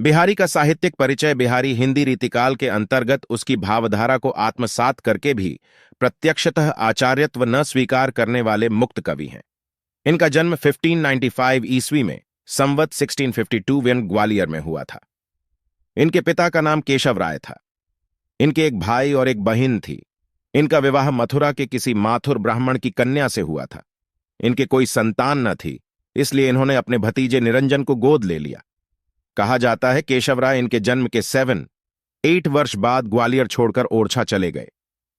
बिहारी का साहित्यिक परिचय। बिहारी हिंदी रीतिकाल के अंतर्गत उसकी भावधारा को आत्मसात करके भी प्रत्यक्षतः आचार्यत्व न स्वीकार करने वाले मुक्त कवि हैं। इनका जन्म 1595 ईस्वी में संवत 1652 ग्वालियर में हुआ था। इनके पिता का नाम केशव राय था। इनके एक भाई और एक बहन थी। इनका विवाह मथुरा के किसी माथुर ब्राह्मण की कन्या से हुआ था। इनके कोई संतान न थी, इसलिए इन्होंने अपने भतीजे निरंजन को गोद ले लिया। कहा जाता है केशव राय इनके जन्म के 7-8 वर्ष बाद ग्वालियर छोड़कर ओरछा चले गए।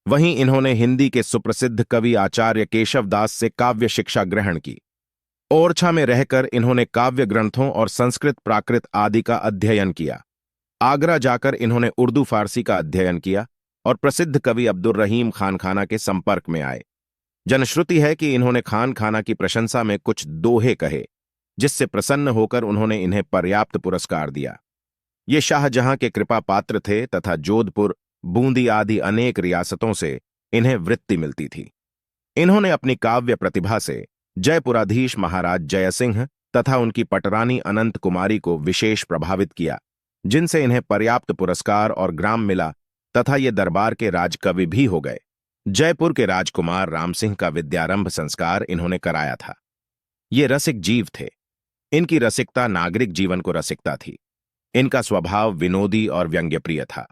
वहीं इन्होंने हिंदी के सुप्रसिद्ध कवि आचार्य केशव दास से काव्य शिक्षा ग्रहण की। ओरछा में रहकर इन्होंने काव्य ग्रंथों और संस्कृत प्राकृत आदि का अध्ययन किया। आगरा जाकर इन्होंने उर्दू फारसी का अध्ययन किया और प्रसिद्ध कवि अब्दुल रहीम खान खाना के संपर्क में आए। जनश्रुति है कि इन्होंने खान खाना की प्रशंसा में कुछ दोहे कहे, जिससे प्रसन्न होकर उन्होंने इन्हें पर्याप्त पुरस्कार दिया। ये शाहजहां के कृपा पात्र थे तथा जोधपुर, बूंदी आदि अनेक रियासतों से इन्हें वृत्ति मिलती थी। इन्होंने अपनी काव्य प्रतिभा से जयपुराधीश महाराज जयसिंह तथा उनकी पटरानी अनंत कुमारी को विशेष प्रभावित किया, जिनसे इन्हें पर्याप्त पुरस्कार और ग्राम मिला तथा ये दरबार के राजकवि भी हो गए। जयपुर के राजकुमार राम सिंह का विद्यारंभ संस्कार इन्होंने कराया था। ये रसिक जीव थे। इनकी रसिकता नागरिक जीवन को रसिकता थी। इनका स्वभाव विनोदी और व्यंग्यप्रिय था।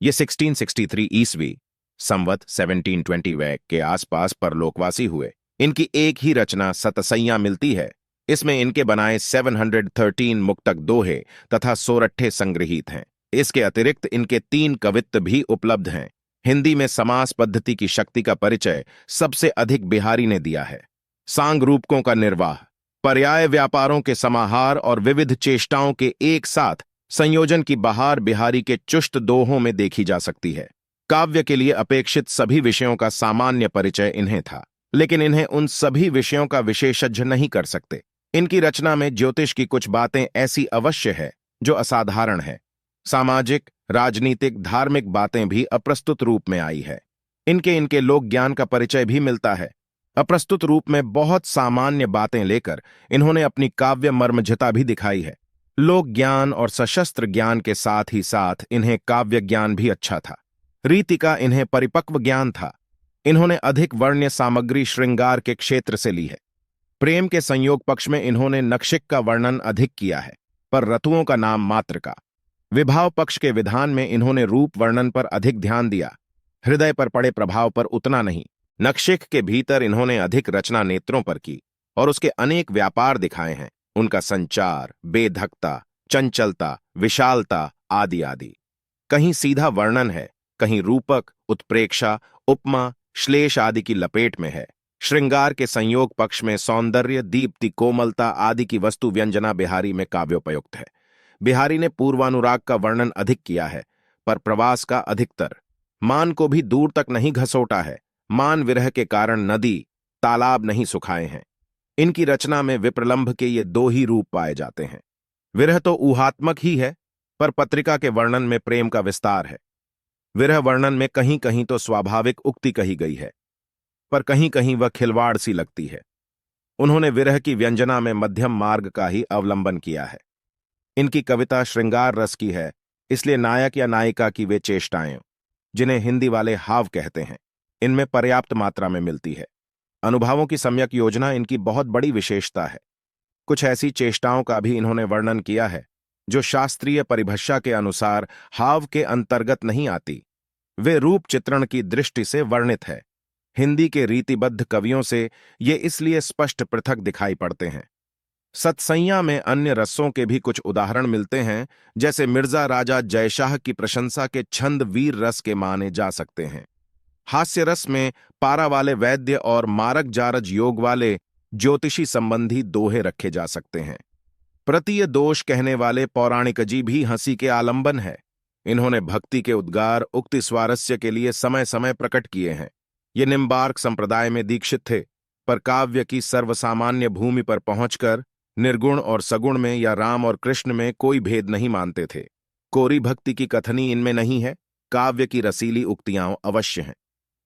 ये 1663 ईस्वी संवत 1720 के आसपास परलोकवासी हुए। इनकी एक ही रचना सतसैया मिलती है। इसमें इनके बनाए 713 मुक्तक दोहे तथा सोरठे संग्रहीत हैं। इसके अतिरिक्त इनके 3 कवित्त भी उपलब्ध हैं। हिंदी में समास पद्धति की शक्ति का परिचय सबसे अधिक बिहारी ने दिया है। सांग रूपकों का निर्वाह, पर्याय व्यापारों के समाहार और विविध चेष्टाओं के एक साथ संयोजन की बहार बिहारी के चुष्ट दोहों में देखी जा सकती है। काव्य के लिए अपेक्षित सभी विषयों का सामान्य परिचय इन्हें था, लेकिन इन्हें उन सभी विषयों का विशेषज्ञ नहीं कर सकते। इनकी रचना में ज्योतिष की कुछ बातें ऐसी अवश्य है जो असाधारण है। सामाजिक, राजनीतिक, धार्मिक बातें भी अप्रस्तुत रूप में आई है। इनके लोक ज्ञान का परिचय भी मिलता है। अप्रस्तुत रूप में बहुत सामान्य बातें लेकर इन्होंने अपनी काव्य मर्मज्ञता भी दिखाई है। लोक ज्ञान और सशस्त्र ज्ञान के साथ ही साथ इन्हें काव्य ज्ञान भी अच्छा था। रीति का इन्हें परिपक्व ज्ञान था। इन्होंने अधिक वर्ण्य सामग्री श्रृंगार के क्षेत्र से ली है। प्रेम के संयोग पक्ष में इन्होंने नक्षिक का वर्णन अधिक किया है, पर रतुओं का नाम मात्र का। विभाव पक्ष के विधान में इन्होंने रूप वर्णन पर अधिक ध्यान दिया, हृदय पर पड़े प्रभाव पर उतना नहीं। नक्षिक के भीतर इन्होंने अधिक रचना नेत्रों पर की और उसके अनेक व्यापार दिखाए हैं, उनका संचार, बेधकता, चंचलता, विशालता आदि आदि। कहीं सीधा वर्णन है, कहीं रूपक, उत्प्रेक्षा, उपमा, श्लेष आदि की लपेट में है। श्रृंगार के संयोग पक्ष में सौंदर्य, दीप्ति, कोमलता आदि की वस्तु व्यंजना बिहारी में काव्योपयुक्त है। बिहारी ने पूर्वानुराग का वर्णन अधिक किया है, पर प्रवास का अधिकतर। मान को भी दूर तक नहीं घसोटा है। मान विरह के कारण नदी, तालाब नहीं सुखाए हैं। इनकी रचना में विप्रलंभ के ये 2 ही रूप पाए जाते हैं। विरह तो ऊहात्मक ही है, पर पत्रिका के वर्णन में प्रेम का विस्तार है। विरह वर्णन में कहीं कहीं तो स्वाभाविक उक्ति कही गई है, पर कहीं कहीं वह खिलवाड़ सी लगती है। उन्होंने विरह की व्यंजना में मध्यम मार्ग का ही अवलंबन किया है। इनकी कविता श्रृंगार रस की है, इसलिए नायक या नायिका की वे चेष्टाएं, जिन्हें हिंदी वाले हाव कहते हैं, इनमें पर्याप्त मात्रा में मिलती है। अनुभवों की सम्यक योजना इनकी बहुत बड़ी विशेषता है। कुछ ऐसी चेष्टाओं का भी इन्होंने वर्णन किया है जो शास्त्रीय परिभाषा के अनुसार हाव के अंतर्गत नहीं आती। वे रूप चित्रण की दृष्टि से वर्णित है। हिंदी के रीतिबद्ध कवियों से ये इसलिए स्पष्ट पृथक दिखाई पड़ते हैं। सतसैया में अन्य रसों के भी कुछ उदाहरण मिलते हैं, जैसे मिर्जा राजा जयशाह की प्रशंसा के छंद वीर रस के माने जा सकते हैं। हास्य रस में पारा वाले वैद्य और मारक जारज योग वाले ज्योतिषी संबंधी दोहे रखे जा सकते हैं। प्रतीय दोष कहने वाले पौराणिक जी भी हंसी के आलंबन है। इन्होंने भक्ति के उद्गार उक्ति स्वारस्य के लिए समय समय प्रकट किए हैं। ये निम्बार्क संप्रदाय में दीक्षित थे, पर काव्य की सर्वसामान्य भूमि पर पहुंचकर निर्गुण और सगुण में या राम और कृष्ण में कोई भेद नहीं मानते थे। कोरी भक्ति की कथनी इनमें नहीं है। काव्य की रसीली उक्तियां अवश्य हैं।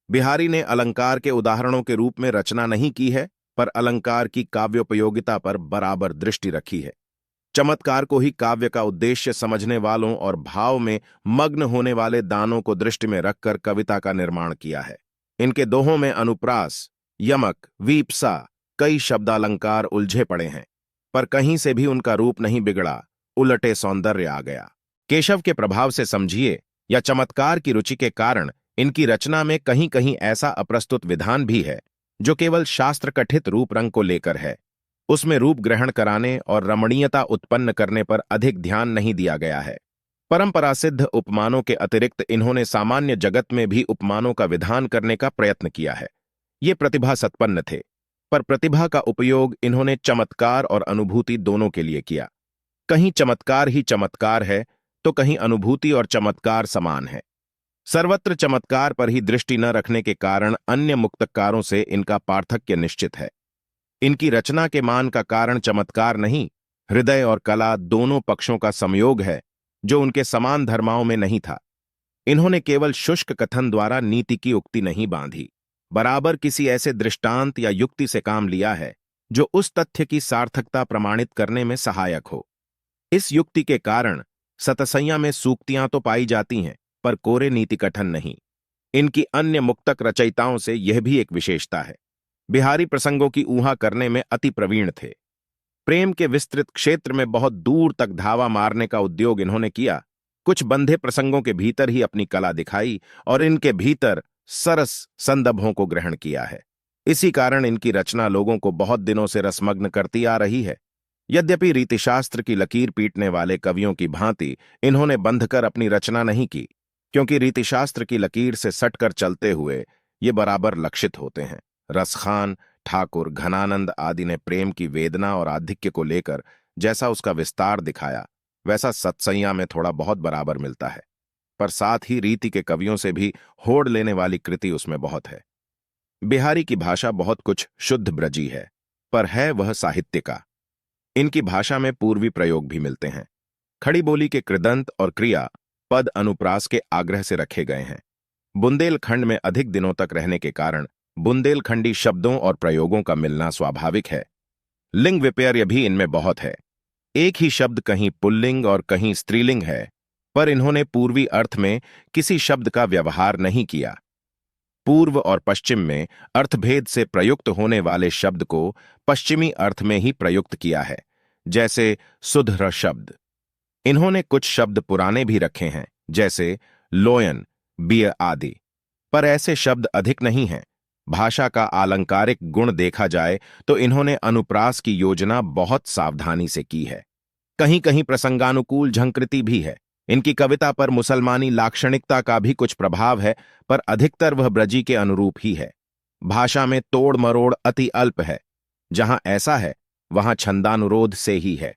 बिहारी ने अलंकार के उदाहरणों के रूप में रचना नहीं की है, पर अलंकार की काव्योपयोगिता पर बराबर दृष्टि रखी है। चमत्कार को ही काव्य का उद्देश्य समझने वालों और भाव में मग्न होने वाले दानों को दृष्टि में रखकर कविता का निर्माण किया है। इनके दोहों में अनुप्रास, यमक, वीप्सा कई शब्दालंकार उलझे पड़े हैं, पर कहीं से भी उनका रूप नहीं बिगड़ा, उलटे सौंदर्य आ गया। केशव के प्रभाव से समझिए या चमत्कार की रुचि के कारण इनकी रचना में कहीं कहीं ऐसा अप्रस्तुत विधान भी है जो केवल शास्त्र कथित रूप रंग को लेकर है। उसमें रूप ग्रहण कराने और रमणीयता उत्पन्न करने पर अधिक ध्यान नहीं दिया गया है। परंपरा सिद्ध उपमानों के अतिरिक्त इन्होंने सामान्य जगत में भी उपमानों का विधान करने का प्रयत्न किया है। ये प्रतिभा संपन्न थे, पर प्रतिभा का उपयोग इन्होंने चमत्कार और अनुभूति दोनों के लिए किया। कहीं चमत्कार ही चमत्कार है तो कहीं अनुभूति और चमत्कार समान है। सर्वत्र चमत्कार पर ही दृष्टि न रखने के कारण अन्य मुक्तकारों से इनका पार्थक्य निश्चित है। इनकी रचना के मान का कारण चमत्कार नहीं, हृदय और कला दोनों पक्षों का संयोग है, जो उनके समान धर्माओं में नहीं था। इन्होंने केवल शुष्क कथन द्वारा नीति की उक्ति नहीं बांधी, बराबर किसी ऐसे दृष्टांत या युक्ति से काम लिया है जो उस तथ्य की सार्थकता प्रमाणित करने में सहायक हो। इस युक्ति के कारण सतसैया में सूक्तियां तो पाई जाती हैं, पर कोरे नीति कथन नहीं। इनकी अन्य मुक्तक रचयिताओं से यह भी एक विशेषता है, बिहारी प्रसंगों की ऊहा करने में अति प्रवीण थे। प्रेम के विस्तृत क्षेत्र में बहुत दूर तक धावा मारने का उद्योग इन्होंने किया। कुछ बंधे प्रसंगों के भीतर ही अपनी कला दिखाई और इनके भीतर सरस संदर्भों को ग्रहण किया है। इसी कारण इनकी रचना लोगों को बहुत दिनों से रसमग्न करती आ रही है। यद्यपि रीतिशास्त्र की लकीर पीटने वाले कवियों की भांति इन्होंने बंधकर अपनी रचना नहीं की, क्योंकि रीतिशास्त्र की लकीर से सटकर चलते हुए ये बराबर लक्षित होते हैं। रसखान, ठाकुर, घनानंद आदि ने प्रेम की वेदना और आधिक्य को लेकर जैसा उसका विस्तार दिखाया, वैसा सतसैया में थोड़ा बहुत बराबर मिलता है, पर साथ ही रीति के कवियों से भी होड़ लेने वाली कृति उसमें बहुत है। बिहारी की भाषा बहुत कुछ शुद्ध ब्रजी है, पर है वह साहित्य का। इनकी भाषा में पूर्वी प्रयोग भी मिलते हैं। खड़ी बोली के कृदंत और क्रिया पद अनुप्रास के आग्रह से रखे गए हैं। बुंदेलखंड में अधिक दिनों तक रहने के कारण बुंदेलखंडी शब्दों और प्रयोगों का मिलना स्वाभाविक है। लिंग विपर्य भी इनमें बहुत है। एक ही शब्द कहीं पुल्लिंग और कहीं स्त्रीलिंग है, पर इन्होंने पूर्वी अर्थ में किसी शब्द का व्यवहार नहीं किया। पूर्व और पश्चिम में अर्थभेद से प्रयुक्त होने वाले शब्द को पश्चिमी अर्थ में ही प्रयुक्त किया है, जैसे सुधर शब्द। इन्होंने कुछ शब्द पुराने भी रखे हैं, जैसे लोयन, बिय आदि, पर ऐसे शब्द अधिक नहीं हैं। भाषा का आलंकारिक गुण देखा जाए तो इन्होंने अनुप्रास की योजना बहुत सावधानी से की है। कहीं कहीं प्रसंगानुकूल झंकृति भी है। इनकी कविता पर मुसलमानी लाक्षणिकता का भी कुछ प्रभाव है, पर अधिकतर वह ब्रजी के अनुरूप ही है। भाषा में तोड़ मरोड़ अति अल्प है। जहां ऐसा है वहां छंदानुरोध से ही है।